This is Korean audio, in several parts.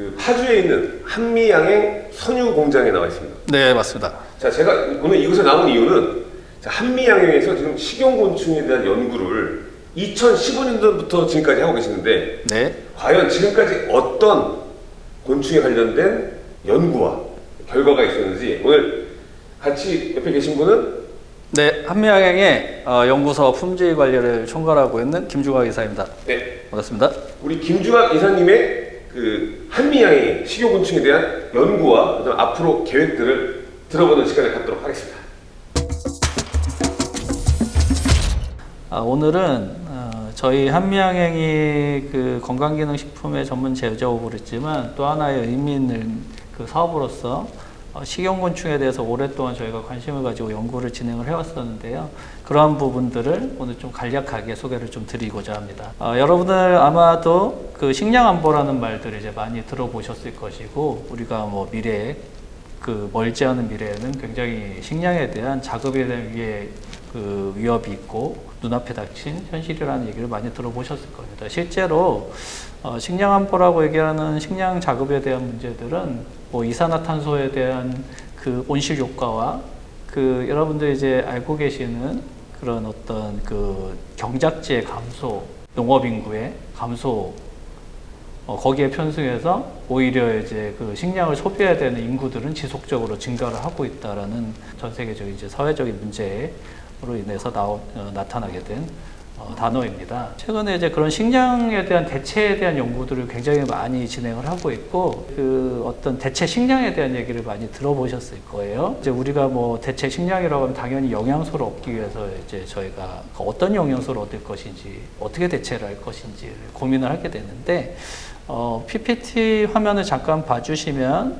그 파주에 있는 한미양행 선유 공장에 나와 있습니다. 네, 맞습니다. 자, 제가 오늘 이곳에 나온 이유는 자, 한미양행에서 지금 식용곤충에 대한 연구를 2015년도부터 지금까지 하고 계시는데 네. 과연 지금까지 어떤 곤충에 관련된 연구와 결과가 있었는지 오늘 같이 옆에 계신 분은 네, 한미양행의 연구소 품질 관리를 총괄하고 있는 김주각 이사입니다. 네, 반갑습니다. 우리 김주학 이사님의 그 한미양행 식용곤충에 대한 연구와 그다음 앞으로 계획들을 들어보는 시간을 갖도록 하겠습니다. 오늘은 저희 한미양행이 그 건강기능식품의 전문 제조업을 했지만 또 하나의 의미 있는 그 사업으로서 식용곤충에 대해서 오랫동안 저희가 관심을 가지고 연구를 진행을 해왔었는데요. 그러한 부분들을 오늘 좀 간략하게 소개를 좀 드리고자 합니다. 여러분들 아마도 그 식량안보라는 말들을 이제 많이 들어보셨을 것이고, 우리가 뭐 미래에 그 멀지 않은 미래에는 굉장히 식량에 대한 자급에 대한 그 위협이 있고 눈앞에 닥친 현실이라는 얘기를 많이 들어보셨을 겁니다. 실제로 식량안보라고 얘기하는 식량 자급에 대한 문제들은 뭐 이산화탄소에 대한 그 온실 효과와 그 여러분들이 이제 알고 계시는 그런 어떤 그 경작지의 감소, 농업 인구의 감소, 거기에 편승해서 오히려 이제 그 식량을 소비해야 되는 인구들은 지속적으로 증가를 하고 있다라는 전 세계적인 이제 사회적인 문제로 인해서 나타나게 된 단어입니다. 최근에 이제 그런 식량에 대한 대체에 대한 연구들을 굉장히 많이 진행을 하고 있고, 그 어떤 대체 식량에 대한 얘기를 많이 들어보셨을 거예요. 이제 우리가 뭐 대체 식량이라고 하면 당연히 영양소를 얻기 위해서 이제 저희가 어떤 영양소를 얻을 것인지, 어떻게 대체를 할 것인지를 고민을 하게 되는데, PPT 화면을 잠깐 봐주시면,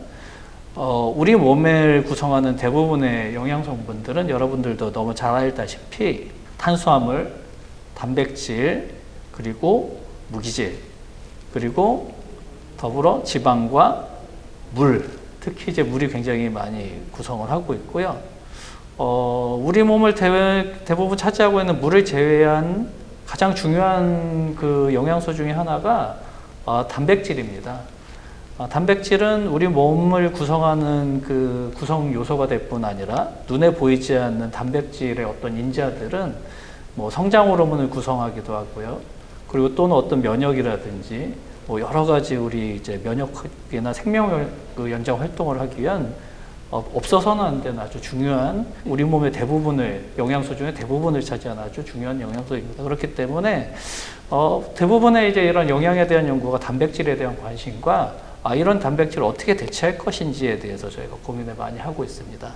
우리 몸을 구성하는 대부분의 영양 성분들은 여러분들도 너무 잘 알다시피 탄수화물, 단백질, 그리고 무기질, 그리고 더불어 지방과 물, 특히 이제 물이 굉장히 많이 구성을 하고 있고요. 우리 몸을 대부분 차지하고 있는 물을 제외한 가장 중요한 그 영양소 중에 하나가 단백질입니다. 단백질은 우리 몸을 구성하는 그 구성 요소가 될 뿐 아니라 눈에 보이지 않는 단백질의 어떤 인자들은 뭐 성장 호르몬을 구성하기도 하고요. 그리고 또는 어떤 면역이라든지 뭐 여러 가지 우리 이제 면역이나 생명 연장 활동을 하기 위한 없어서는 안 되는 아주 중요한 우리 몸의 대부분을 영양소 중에 대부분을 차지하는 아주 중요한 영양소입니다. 그렇기 때문에 대부분의 이제 이런 영양에 대한 연구가 단백질에 대한 관심과 이런 단백질을 어떻게 대체할 것인지에 대해서 저희가 고민을 많이 하고 있습니다.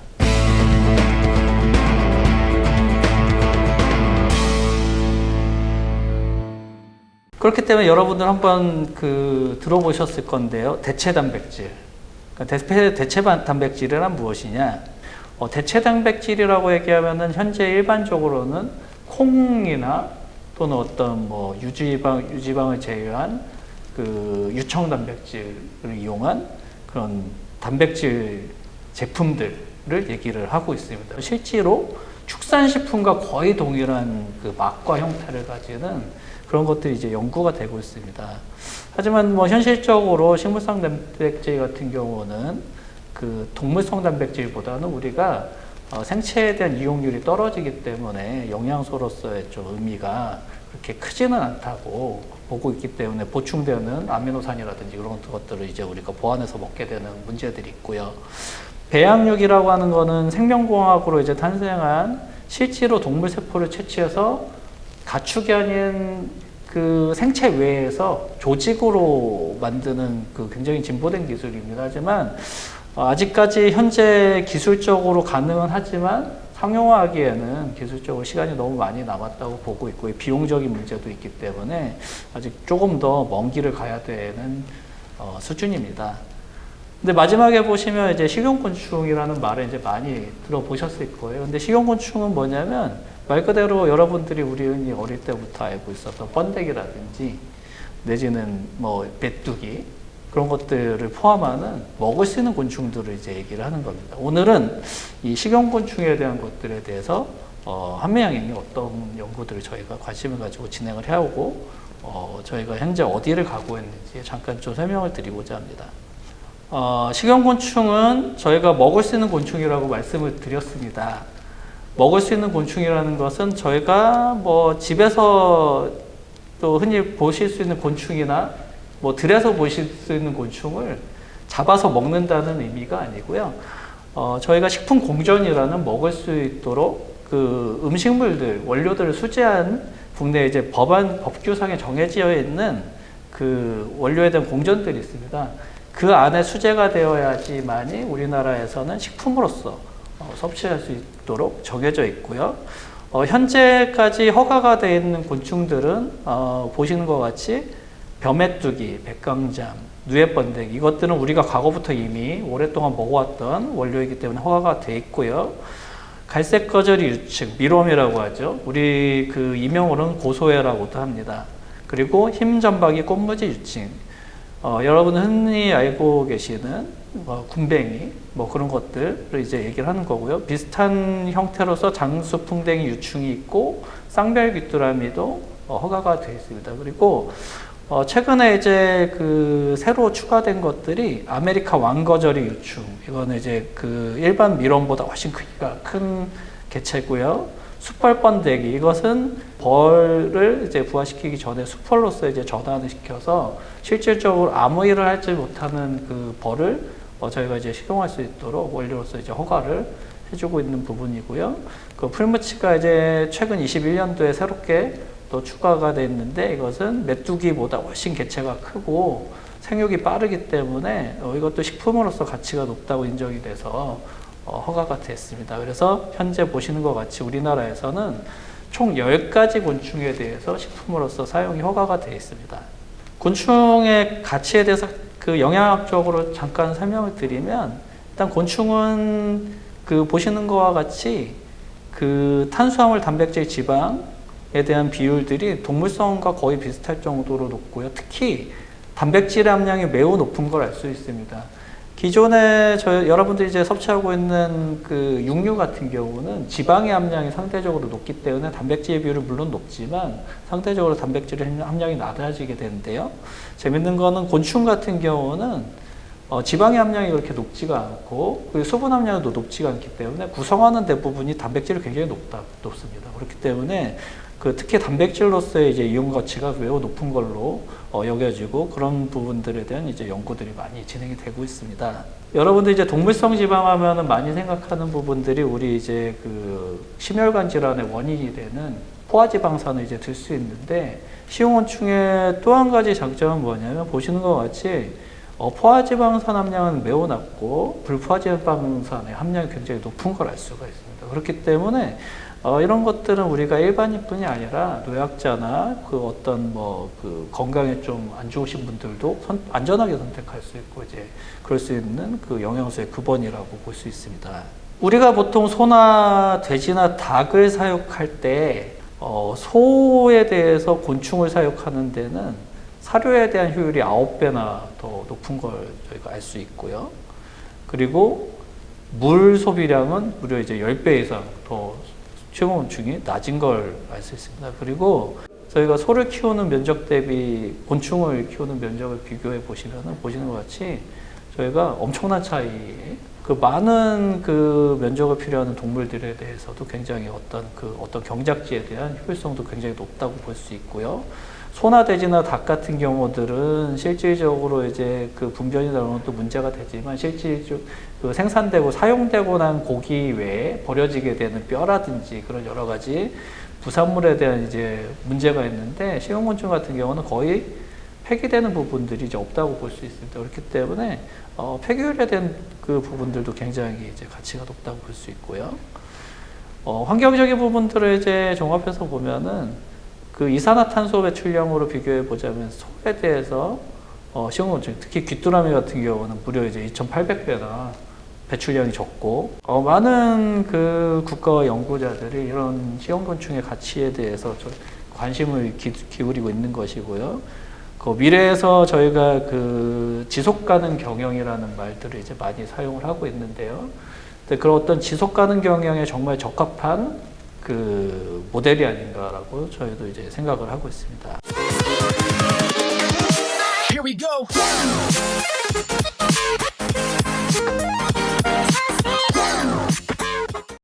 그렇기 때문에 여러분들 한번 들어보셨을 건데요. 대체 단백질. 그러니까 대체 단백질이란 무엇이냐? 대체 단백질이라고 얘기하면은 현재 일반적으로는 콩이나 또는 어떤 뭐 유지방을 제외한 그 유청 단백질을 이용한 그런 단백질 제품들을 얘기를 하고 있습니다. 실제로 축산식품과 거의 동일한 그 맛과 형태를 가지는 그런 것들이 이제 연구가 되고 있습니다. 하지만 뭐 현실적으로 식물성 단백질 같은 경우는 그 동물성 단백질보다는 우리가 생체에 대한 이용률이 떨어지기 때문에 영양소로서의 좀 의미가 그렇게 크지는 않다고 보고 있기 때문에 보충되는 아미노산이라든지 그런 것들을 이제 우리가 보완해서 먹게 되는 문제들이 있고요. 배양육이라고 하는 거는 생명공학으로 이제 탄생한 실제로 동물 세포를 채취해서 가축이 아닌 그 생체 외에서 조직으로 만드는 그 굉장히 진보된 기술입니다. 하지만 아직까지 현재 기술적으로 가능은 하지만 상용화하기에는 기술적으로 시간이 너무 많이 남았다고 보고 있고 비용적인 문제도 있기 때문에 아직 조금 더 먼 길을 가야 되는 수준입니다. 근데 마지막에 보시면 이제 식용곤충이라는 말을 이제 많이 들어보셨을 거예요. 근데 식용곤충은 뭐냐면 말 그대로 여러분들이 우리 흔히 어릴 때부터 알고 있었던 번데기라든지 내지는 뭐 메뚜기 그런 것들을 포함하는 먹을 수 있는 곤충들을 이제 얘기를 하는 겁니다. 오늘은 이 식용곤충에 대한 것들에 대해서 한미양행이 어떤 연구들을 저희가 관심을 가지고 진행을 해오고 저희가 현재 어디를 가고 있는지 잠깐 좀 설명을 드리고자 합니다. 식용곤충은 저희가 먹을 수 있는 곤충이라고 말씀을 드렸습니다. 먹을 수 있는 곤충이라는 것은 저희가 뭐 집에서 또 흔히 보실 수 있는 곤충이나 뭐 들에서 보실 수 있는 곤충을 잡아서 먹는다는 의미가 아니고요. 저희가 식품 공전이라는 먹을 수 있도록 그 음식물들, 원료들을 수제한 국내 이제 법규상에 정해져 있는 그 원료에 대한 공전들이 있습니다. 그 안에 수제가 되어야지만이 우리나라에서는 식품으로서 섭취할 수 있도록 정해져 있고요. 현재까지 허가가 되어 있는 곤충들은 보시는 것 같이 벼메뚜기, 백강잠, 누에번데기 이것들은 우리가 과거부터 이미 오랫동안 먹어왔던 원료이기 때문에 허가가 되어 있고요. 갈색거저리 유충, 미롬이라고 하죠. 우리 그 이명으로는 고소해라고도 합니다. 그리고 흰점박이 꽃무지 유충, 여러분은 흔히 알고 계시는 군뱅이 그런 것들을 이제 얘기를 하는 거고요. 비슷한 형태로서 장수풍뎅이 유충이 있고 쌍별귀뚜라미도 허가가 되어 있습니다. 그리고 최근에 이제 그 새로 추가된 것들이 아메리카 왕거저리 유충, 이거는 이제 그 일반 미럼보다 훨씬 크기가 큰 개체고요. 숯벌번데기, 이것은 벌을 이제 부화시키기 전에 수펄로서 이제 전환을 시켜서 실질적으로 아무 일을 하지 못하는 그 벌을 저희가 이제 식용할 수 있도록 원료로서 이제 허가를 해주고 있는 부분이고요. 그 풀무치가 이제 최근 21년도에 새롭게 또 추가가 됐는데 이것은 메뚜기보다 훨씬 개체가 크고 생육이 빠르기 때문에 이것도 식품으로서 가치가 높다고 인정이 돼서 허가가 됐습니다. 그래서 현재 보시는 것 같이 우리나라에서는 총 10가지 곤충에 대해서 식품으로서 사용이 허가가 되어 있습니다. 곤충의 가치에 대해서 그 영양학적으로 잠깐 설명을 드리면, 일단 곤충은 그 보시는 것과 같이 그 탄수화물, 단백질, 지방에 대한 비율들이 동물성과 거의 비슷할 정도로 높고요. 특히 단백질의 함량이 매우 높은 걸 알 수 있습니다. 기존에 여러분들이 이제 섭취하고 있는 그 육류 같은 경우는 지방의 함량이 상대적으로 높기 때문에 단백질 비율은 물론 높지만 상대적으로 단백질의 함량이 낮아지게 되는데요. 재밌는 거는 곤충 같은 경우는 지방의 함량이 그렇게 높지가 않고 그리고 수분 함량도 높지가 않기 때문에 구성하는 대부분이 단백질이 굉장히 높습니다. 그렇기 때문에 특히 단백질로서의 이제 이용 가치가 매우 높은 걸로 여겨지고 그런 부분들에 대한 이제 연구들이 많이 진행이 되고 있습니다. 여러분들 이제 동물성 지방 하면은 많이 생각하는 부분들이 우리 이제 그 심혈관 질환의 원인이 되는 포화지방산을 이제 들 수 있는데, 식용곤충의 또 한 가지 장점은 뭐냐면 보시는 것 같이 포화지방산 함량은 매우 낮고 불포화지방산의 함량이 굉장히 높은 걸 알 수가 있습니다. 그렇기 때문에 이런 것들은 우리가 일반인뿐이 아니라 노약자나 그 어떤 그 건강에 좀 안 좋으신 분들도 안전하게 선택할 수 있고 이제 그럴 수 있는 그 영양소의 근본이라고 볼 수 있습니다. 우리가 보통 소나 돼지나 닭을 사육할 때 소에 대해서 곤충을 사육하는 데는 사료에 대한 효율이 9배나 더 높은 걸 저희가 알 수 있고요. 그리고 물 소비량은 무려 이제 10배 이상 더 식용곤충이 낮은 걸 알 수 있습니다. 그리고 저희가 소를 키우는 면적 대비 곤충을 키우는 면적을 비교해 보시는 것 같이 저희가 엄청난 차이, 그 많은 그 면적을 필요하는 동물들에 대해서도 굉장히 어떤 경작지에 대한 효율성도 굉장히 높다고 볼 수 있고요. 소나 돼지나 닭 같은 경우들은 실질적으로 이제 그 분변이나 이런 것도 문제가 되지만 실질적으로 그 생산되고 사용되고 난 고기 외에 버려지게 되는 뼈라든지 그런 여러 가지 부산물에 대한 이제 문제가 있는데, 식용곤충 같은 경우는 거의 폐기되는 부분들이 이제 없다고 볼 수 있습니다. 그렇기 때문에 폐기율에 대한 그 부분들도 굉장히 이제 가치가 높다고 볼 수 있고요. 환경적인 부분들을 이제 종합해서 보면은 그 이산화탄소 배출량으로 비교해 보자면 소에 대해서 식용곤충, 특히 귀뚜라미 같은 경우는 무려 이제 2,800배나 배출량이 적고, 많은 그 국가와 연구자들이 이런 식용곤충의 가치에 대해서 관심을 기울이고 있는 것이고요. 그 미래에서 저희가 그 지속 가능 경영이라는 말들을 이제 많이 사용을 하고 있는데요. 근데 그런 어떤 지속 가능 경영에 정말 적합한 그 모델이 아닌가라고 저희도 이제 생각을 하고 있습니다. we go.